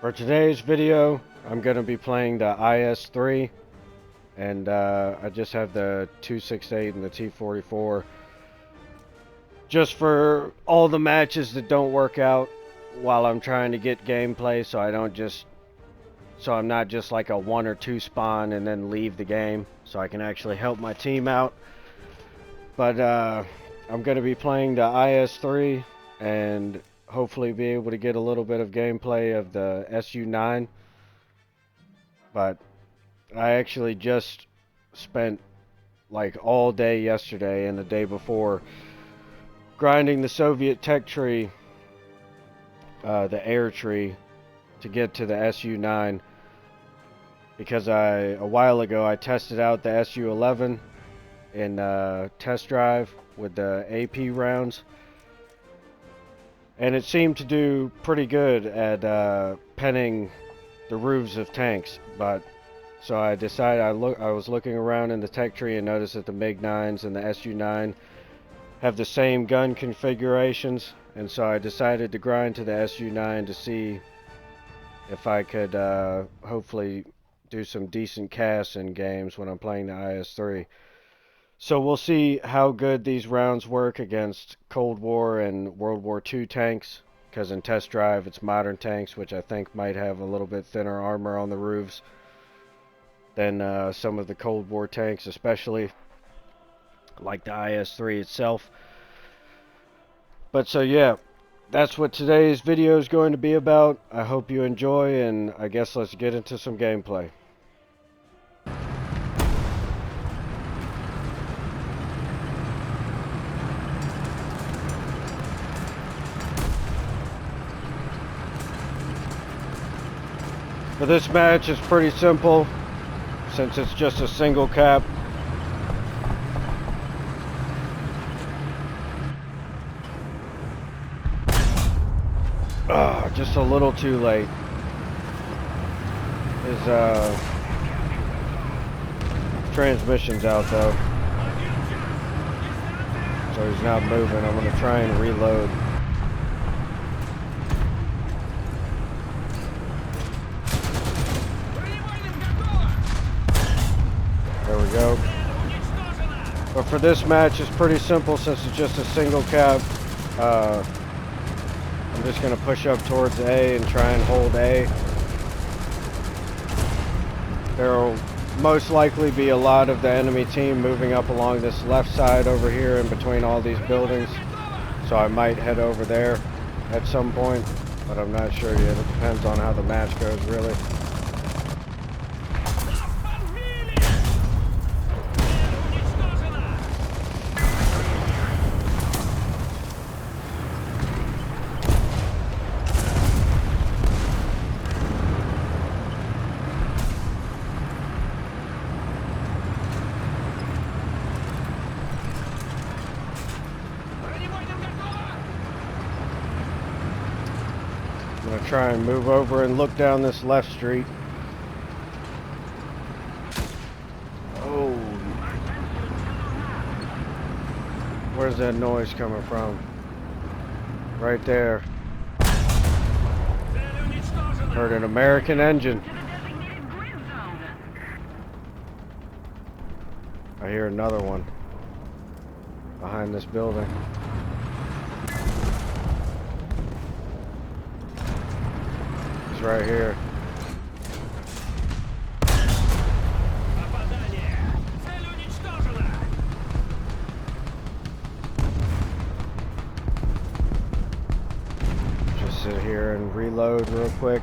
For today's video, I'm going to be playing the IS-3, and I just have the 268 and the T-44 just for all the matches that don't work out while I'm trying to get gameplay, so I'm not just like a 1 or 2 spawn and then leave the game, so I can actually help my team out. But I'm going to be playing the IS-3 and hopefully be able to get a little bit of gameplay of the Su-9. But I actually just spent like all day yesterday and the day before grinding the Soviet tech tree, the air tree, to get to the Su-9, because a while ago I tested out the Su-11 in test drive with the AP rounds, and it seemed to do pretty good at penning the roofs of tanks. But so I decided I was looking around in the tech tree and noticed that the MiG-9s and the Su-9 have the same gun configurations, and so I decided to grind to the Su-9 to see if I could hopefully do some decent casts in games when I'm playing the IS-3. So we'll see how good these rounds work against Cold War and World War II tanks, because in test drive it's modern tanks, which I think might have a little bit thinner armor on the roofs than some of the Cold War tanks, especially like the IS-3 itself. But so yeah, that's what today's video is going to be about. I hope you enjoy, and I guess let's get into some gameplay. For this match, it's pretty simple since it's just a single cap. Just a little too late. His transmission's out though, so he's not moving. I'm gonna try and reload. There we go. But for this match, it's pretty simple since it's just a single cap. I'm just going to push up towards A and try and hold A. There will most likely be a lot of the enemy team moving up along this left side over here in between all these buildings. So I might head over there at some point, but I'm not sure yet. It depends on how the match goes, really. I'm gonna try and move over and look down this left street. Oh, where's that noise coming from? Right there. Heard an American engine. I hear another one behind this building. Right here. Just sit here and reload real quick.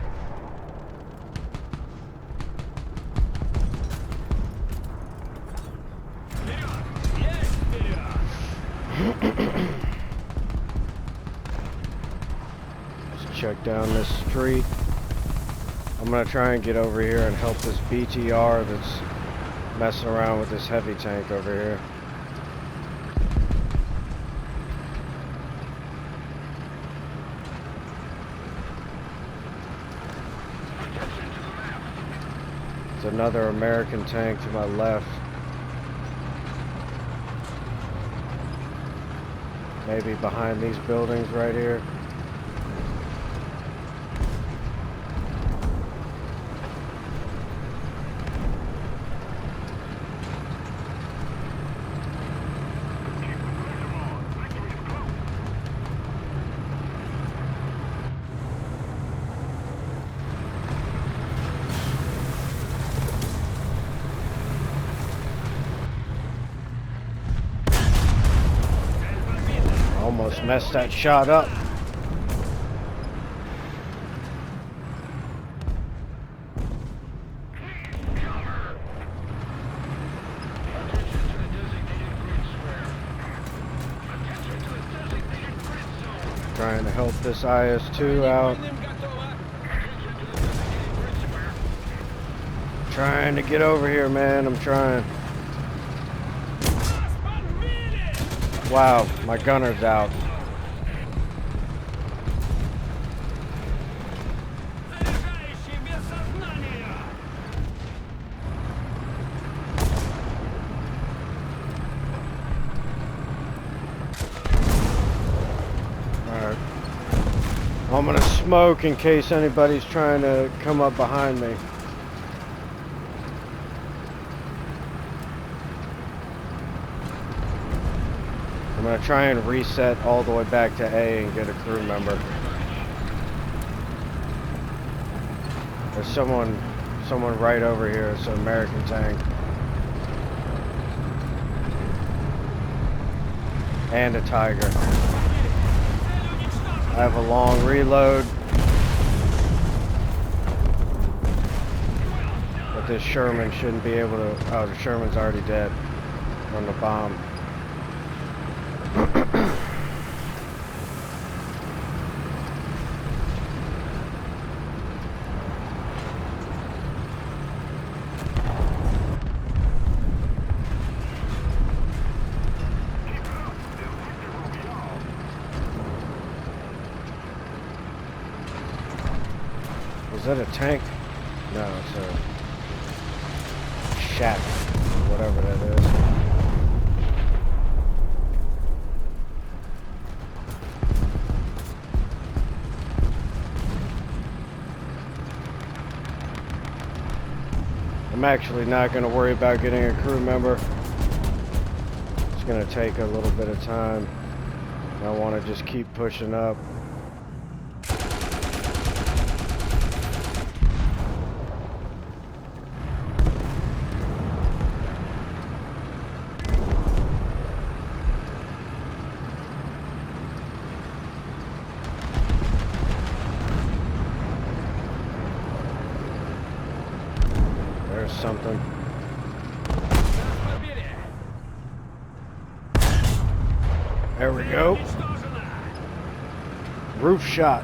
Let's check down this street. I'm gonna try and get over here and help this BTR that's messing around with this heavy tank over here. There's another American tank to my left. Maybe behind these buildings right here. Just messed that shot up. Trying to help this IS-2 out. Trying to get over here, man. I'm trying. Wow, my gunner's out. Alright. I'm gonna smoke in case anybody's trying to come up behind me. I'm gonna try and reset all the way back to A and get a crew member. There's someone right over here. It's an American tank. And a Tiger. I have a long reload. But this Sherman shouldn't be able to... Oh, the Sherman's already dead from the bomb. Is that a tank? No, it's a shack, whatever that is. I'm actually not going to worry about getting a crew member. It's going to take a little bit of time. I want to just keep pushing up. Something. There we go. Roof shot.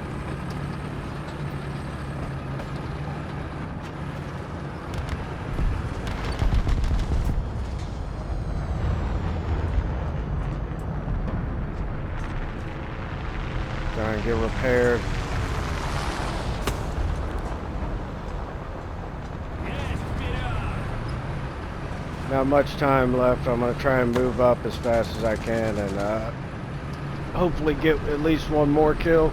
Try and get repaired. Not much time left. I'm going to try and move up as fast as I can and hopefully get at least one more kill.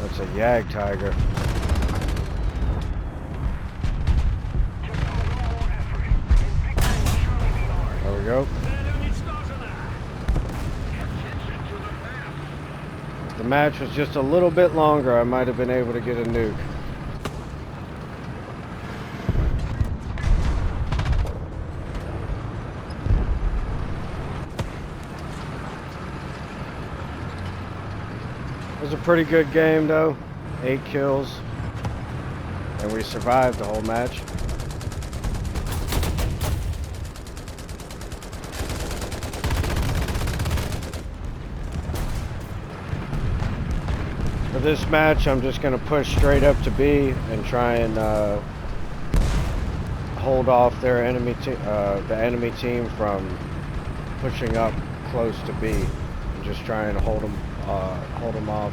That's a Yag Tiger. There we go. If the match was just a little bit longer, I might have been able to get a nuke. It was a pretty good game though. 8 kills. And we survived the whole match. For this match, I'm just going to push straight up to B and try and hold off their enemy the enemy team from pushing up close to B, and just try and hold them off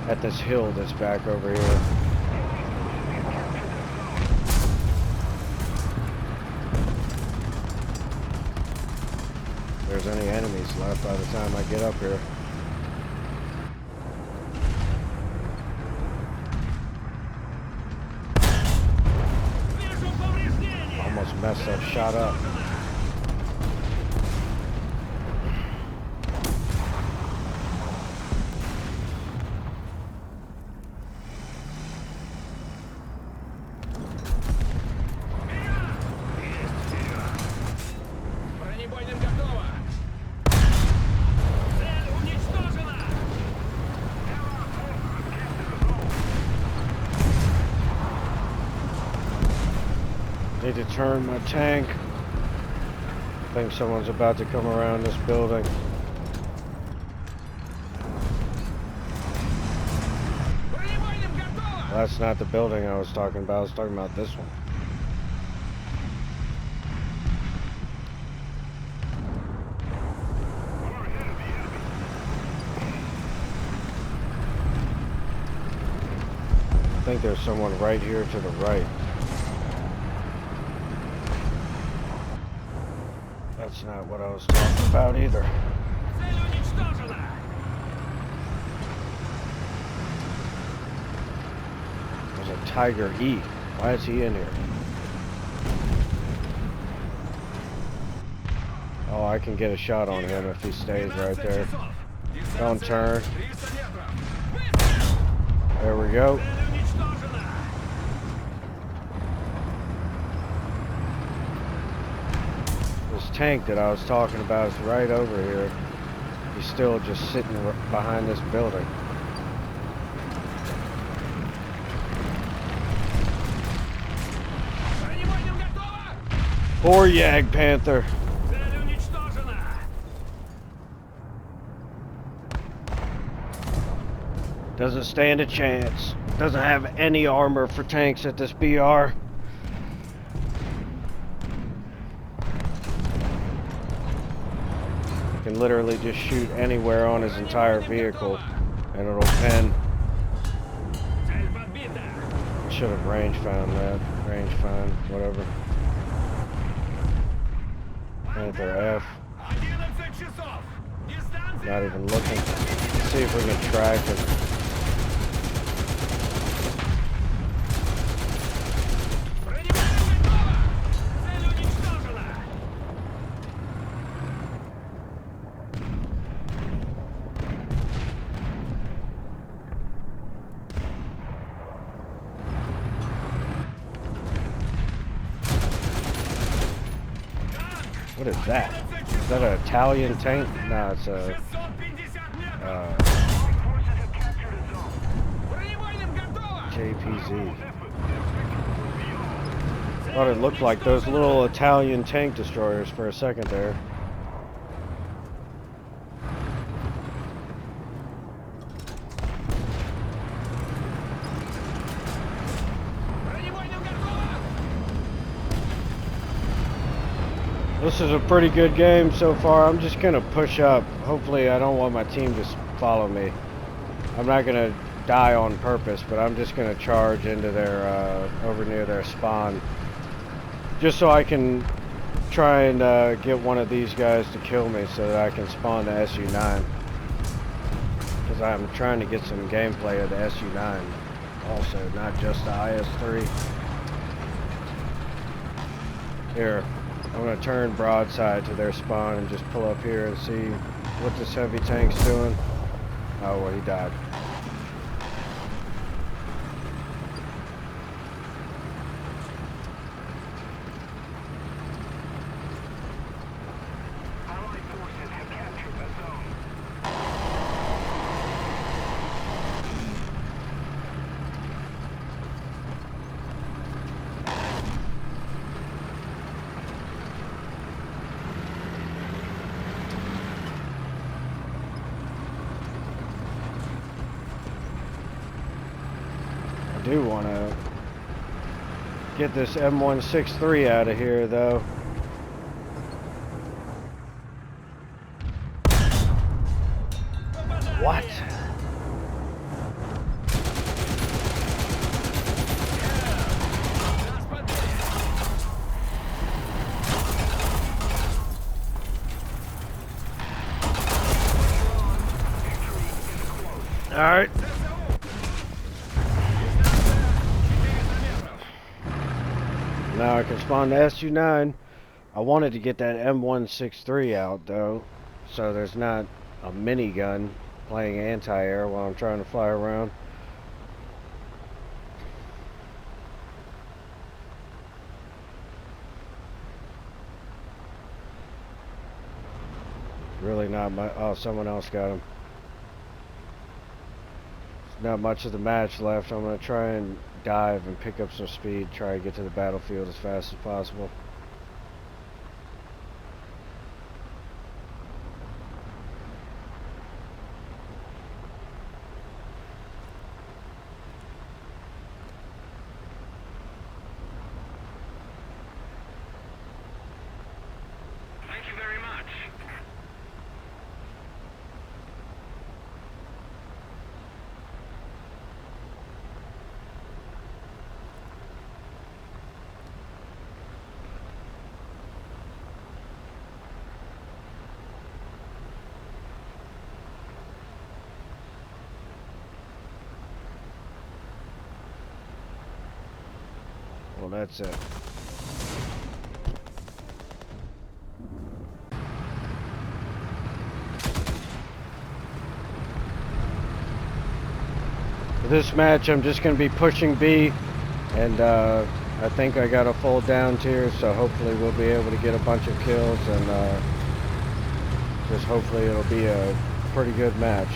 at this hill that's back over here. If there's any enemies left by the time I get up here. messed that shot up. Need to turn my tank. I think someone's about to come around this building. Well, that's not the building I was talking about. I was talking about this one. I think there's someone right here to the right. That's not what I was talking about either. There's a Tiger E. Why is he in here? Oh, I can get a shot on him if he stays right there. Don't turn. There we go. Tank that I was talking about is right over here. He's still just sitting behind this building. Poor Yag Panther. Doesn't stand a chance. Doesn't have any armor for tanks at this BR. Can literally just shoot anywhere on his entire vehicle and it'll pin. Should have range found that. Range find, whatever. Panther F. Not even looking. Let's see if we can track it. What is that? Is that an Italian tank? No, it's a JPZ. Thought it looked like those little Italian tank destroyers for a second there. This is a pretty good game so far. I'm just gonna push up. Hopefully I don't want my team to follow me. I'm not gonna die on purpose, but I'm just gonna charge into their over near their spawn, just so I can try and get one of these guys to kill me so that I can spawn the Su-9, because I'm trying to get some gameplay of the Su-9 also, not just the IS-3. Here, I'm going to turn broadside to their spawn and just pull up here and see what this heavy tank's doing. Oh, well, he died. I do want to get this M163 out of here, though. What? All right. now I can spawn the Su-9. I wanted to get that M163 out though, so there's not a minigun playing anti-air while I'm trying to fly around. Really not much. Oh, someone else got him. There's not much of the match left. I'm going to try and dive and pick up some speed, try to get to the battlefield as fast as possible. Thank you very much. Well, that's it. For this match, I'm just going to be pushing B, and I think I got a full down tier, so hopefully we'll be able to get a bunch of kills, and just hopefully it'll be a pretty good match.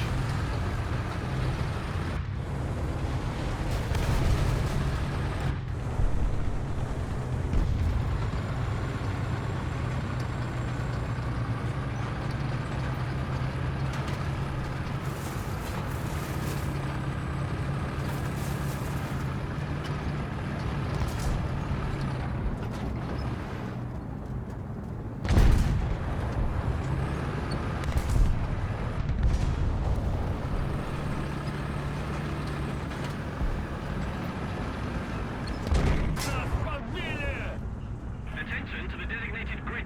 Attention to the designated grid.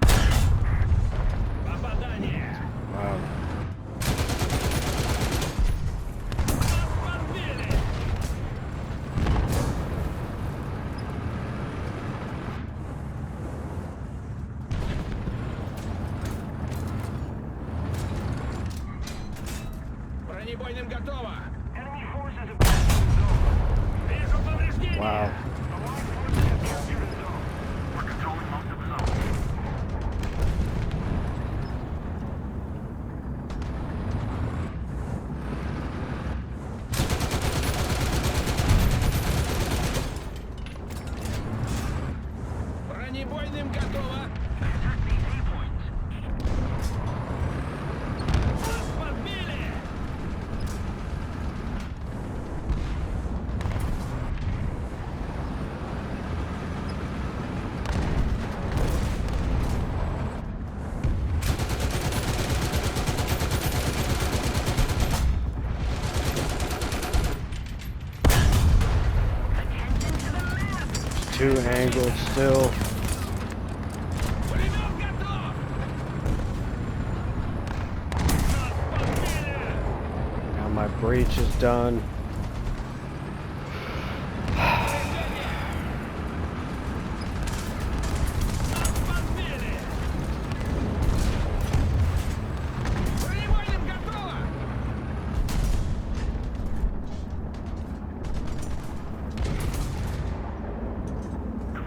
Wow. Бронебойным готово. Wow. Бронебойным готово. Подбили. Two angled still. Пулемет готов. Подбили. Now my breach is done. Подбили. Бронебойным готово.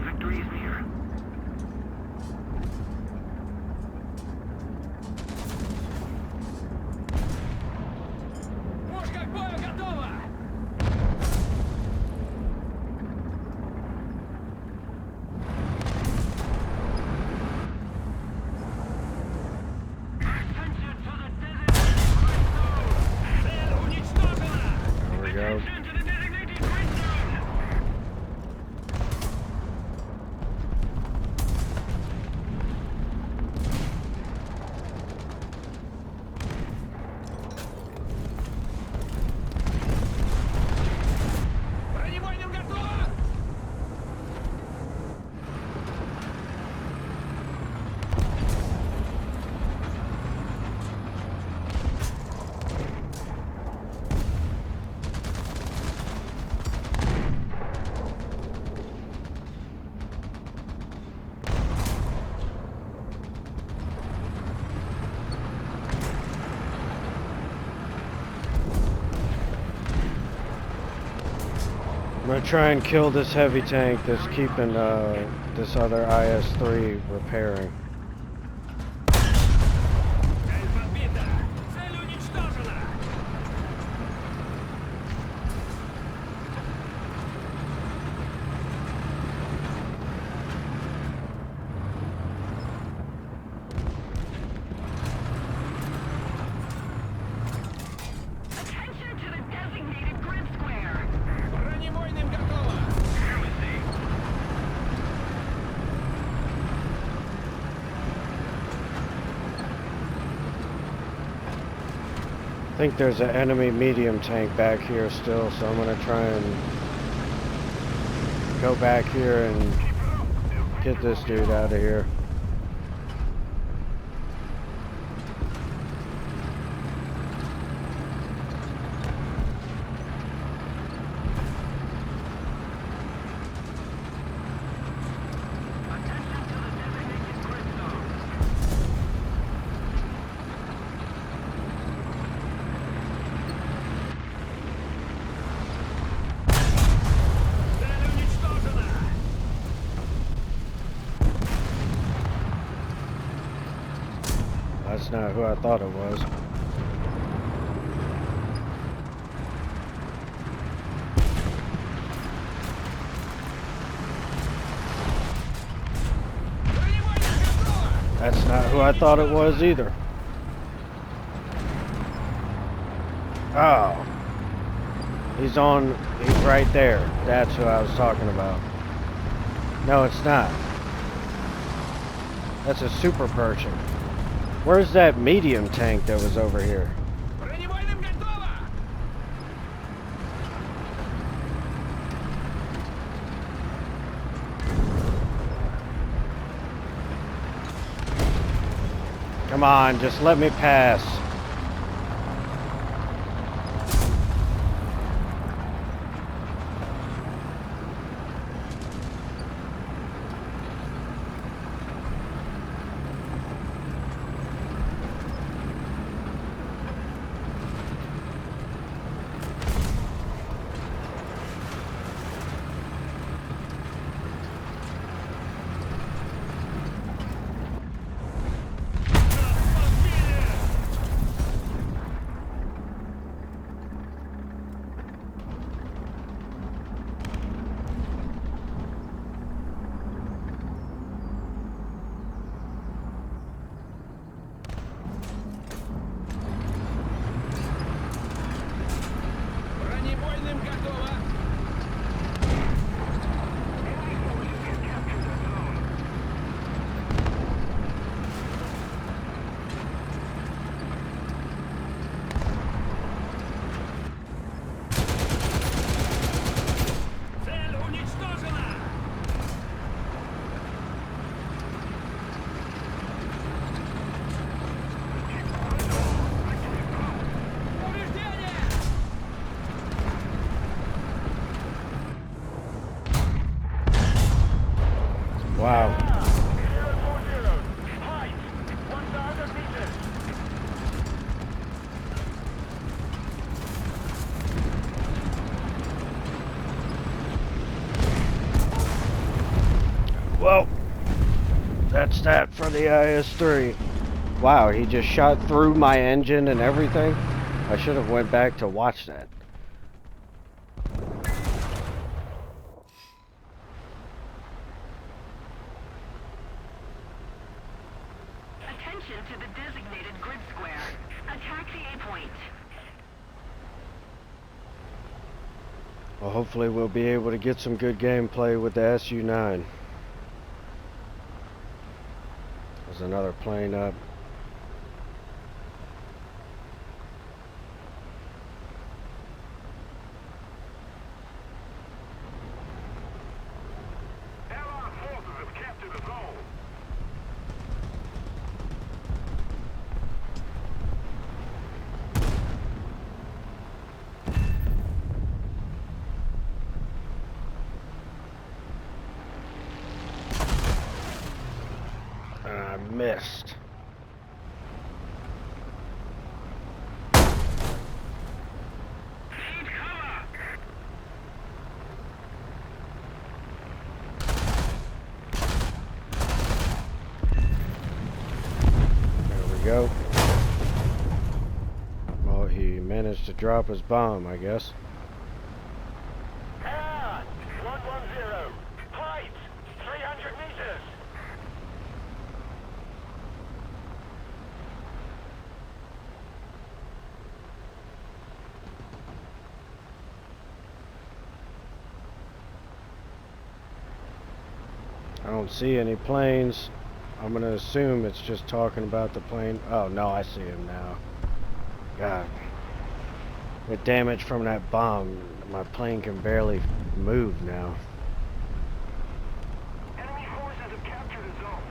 Victory is near. Пушка к бою готова. gonna try and kill this heavy tank that's keeping this other IS-3 repairing. Цель подбита. Цель уничтожена. Attention to the designated grid square. Бронебойным готово. I think there's an enemy medium tank back here still, so I'm gonna try and go back here and get this dude out of here. Цель уничтожена. That's not who I thought it was. Бронебойным готово. That's not who I thought it was either. Oh. He's right there. That's who I was talking about. No, it's not. That's a super Pershing. Where's that medium tank that was over here? Бронебойным готово. Come on, just let me pass. Бронебойным готово. Цель уничтожена. Повреждение. Wow. Well, that's that for the IS-3. Wow, he just shot through my engine and everything. I should have went back to watch that. Attention to the designated grid square. Attack the A point. Well, hopefully we'll be able to get some good gameplay with the Su-9. There's another plane up. Allied forces have captured the zone. And I missed. Need cover. managed to drop his bomb, I guess. Ah, 110. Flight, 300 meters. I don't see any planes. I'm gonna assume it's just talking about the plane. Oh no, I see him now. God. With damage from that bomb, my plane can barely move now. Enemy forces have captured the zone.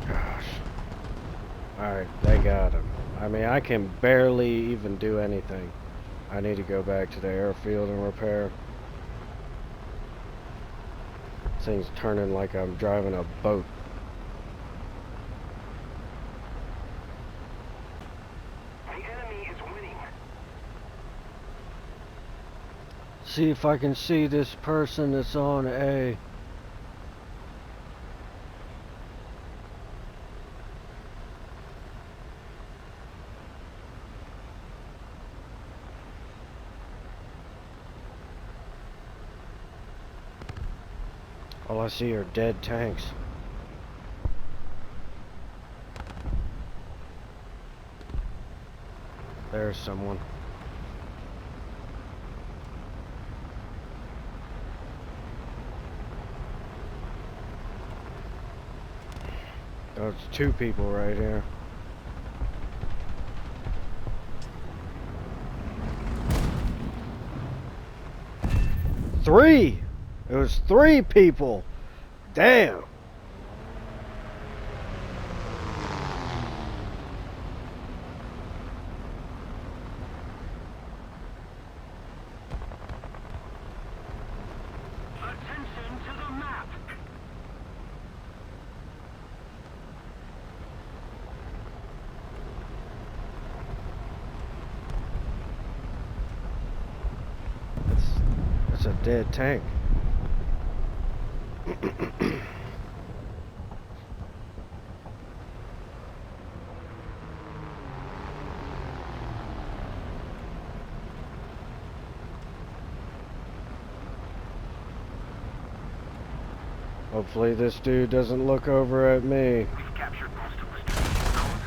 Gosh. Alright, they got him. I mean, I can barely even do anything. I need to go back to the airfield and repair. This thing's turning like I'm driving a boat. The enemy is winning. See if I can see this person that's on A. All I see are dead tanks. There's someone. Oh, it's two people right here. Three! It was three people! Damn! Attention to the map. That's a dead tank. Hopefully this dude doesn't look over at me. We've captured most of the strategic zones.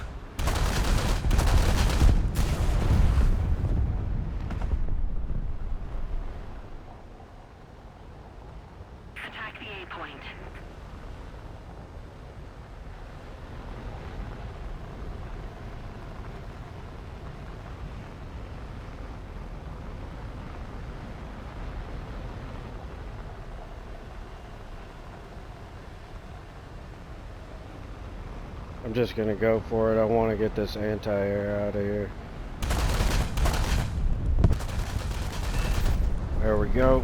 Attack the A point. I'm just gonna go for it. I want to get this anti-air out of here. There we go.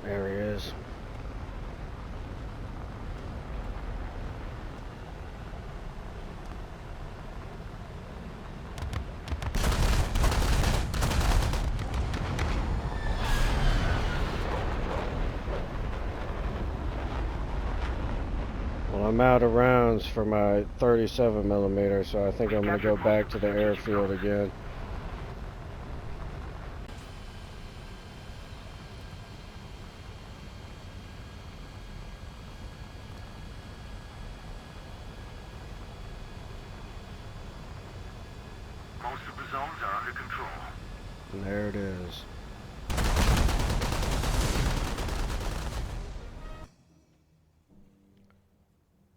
There he is. Well, I'm out of rounds for my 37 millimeter, so I think I'm gonna go back to the airfield again. Most of the zones are under control. And there it is.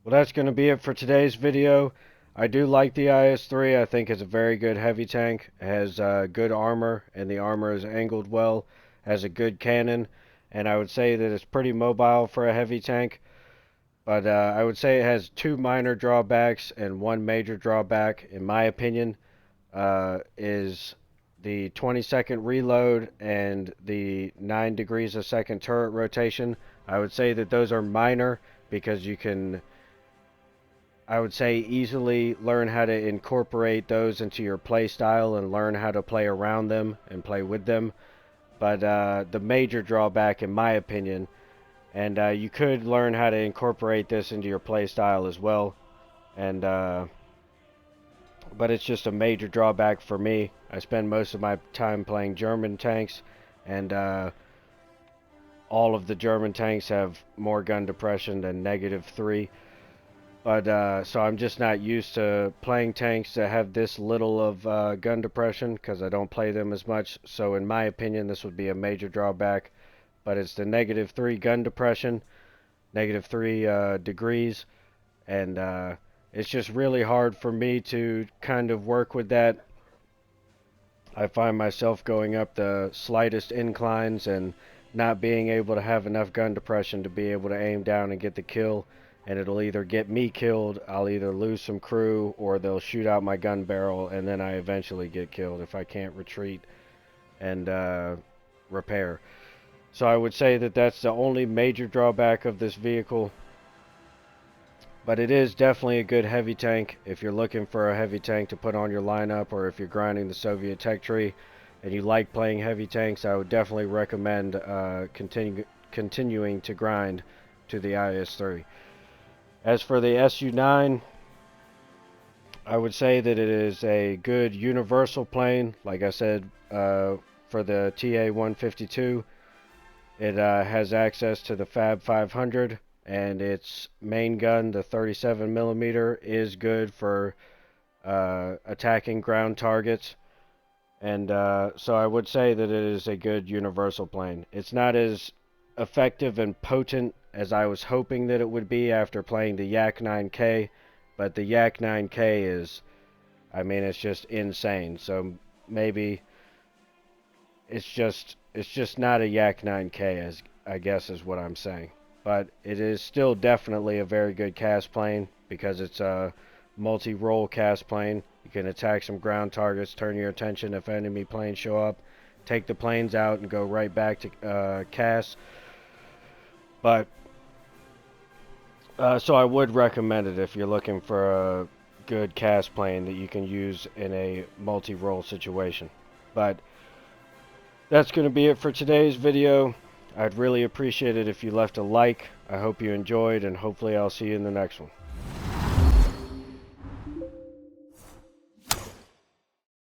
Well, that's going to be it for today's video. I do like the IS-3. I think it's a very good heavy tank. It has good armor, and the armor is angled well. has a good cannon, and I would say that it's pretty mobile for a heavy tank. But I would say it has two minor drawbacks and one major drawback, in my opinion, is the 20-second reload and the 9 degrees a second turret rotation. I would say that those are minor because you can, I would say, easily learn how to incorporate those into your play style and learn how to play around them and play with them. But the major drawback, in my opinion, and you could learn how to incorporate this into your play style as well, and but it's just a major drawback for me. I spend most of my time playing German tanks, and all of the German tanks have more gun depression than -3. But so I'm just not used to playing tanks that have this little of gun depression because I don't play them as much. So in my opinion, this would be a major drawback. But it's the -3 gun depression, -3 degrees, and it's just really hard for me to kind of work with that. I find myself going up the slightest inclines and not being able to have enough gun depression to be able to aim down and get the kill, and it'll either get me killed, I'll either lose some crew, or they'll shoot out my gun barrel, and then I eventually get killed if I can't retreat and repair. So I would say that that's the only major drawback of this vehicle. But it is definitely a good heavy tank if you're looking for a heavy tank to put on your lineup, or if you're grinding the Soviet tech tree and you like playing heavy tanks. I would definitely recommend continuing to grind to the IS-3. As for the Su-9, I would say that it is a good universal plane. Like I said, for the TA-152, it has access to the Fab 500, and its main gun, the 37mm, is good for attacking ground targets. And so I would say that it is a good universal plane. It's not as effective and potent as I was hoping that it would be after playing the Yak-9K, but the Yak-9K is, I mean, it's just insane. So maybe it's just not a Yak-9K, as I guess is what I'm saying. But it is still definitely a very good cast plane because it's a multi-role cast plane. You can attack some ground targets, turn your attention if enemy planes show up, take the planes out, and go right back to cast. But so I would recommend it if you're looking for a good cast plane that you can use in a multi-role situation. But that's going to be it for today's video. I'd really appreciate it if you left a like. I hope you enjoyed, and hopefully I'll see you in the next one.